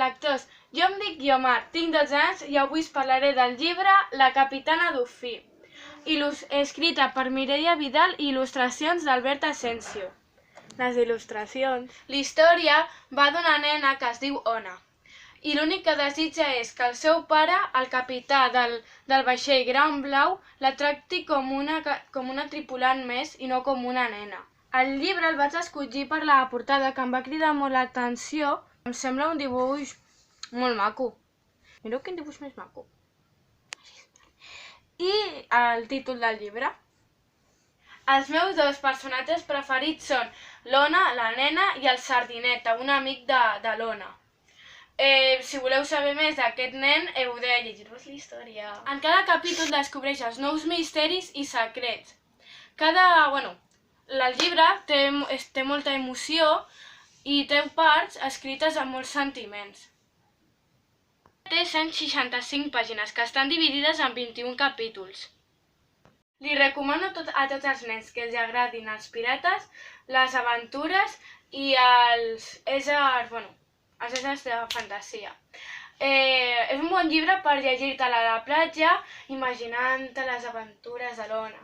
lectors, jo em dic Guiomar, tinc 12 anys i avui us parlaré del llibre La capitana Dofí, escrita per Mireia Vidal i il·lustracions d'Albert Asensio. Les il·lustracions. La història va d'una nena que es diu Ona i l'únic que desitja és que el seu pare, el capità del vaixell Gran Blau, la tracti com una tripulant més i no com una nena. El llibre el vaig escollir per la portada, que em va cridar molt l'atenció. Em sembla un dibuix molt maco. Mireu quin dibuix més maco. I el títol del llibre. Els meus dos personatges preferits són l'Ona, la nena, i el Sardineta, un amic de l'Ona. Si voleu saber més d'aquest nen, heu de llegir-vos la història. En cada capítol descobreixes nous misteris i secrets. El llibre té molta emoció i té parts escrites amb molts sentiments. Té 165 pàgines que estan dividides en 21 capítols. Li recomano a tots els nens que els agradin els pirates, les aventures i els éssers de fantasia. És un bon llibre per llegir-te'l a la platja, imaginant-te les aventures de l'Ona.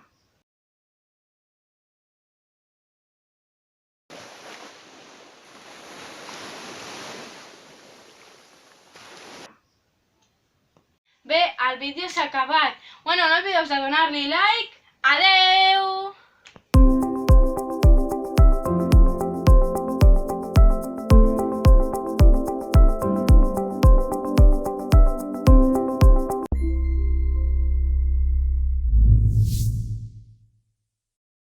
Bé, el vídeo s'ha acabat. No oblideu de donar-li like. Adeu!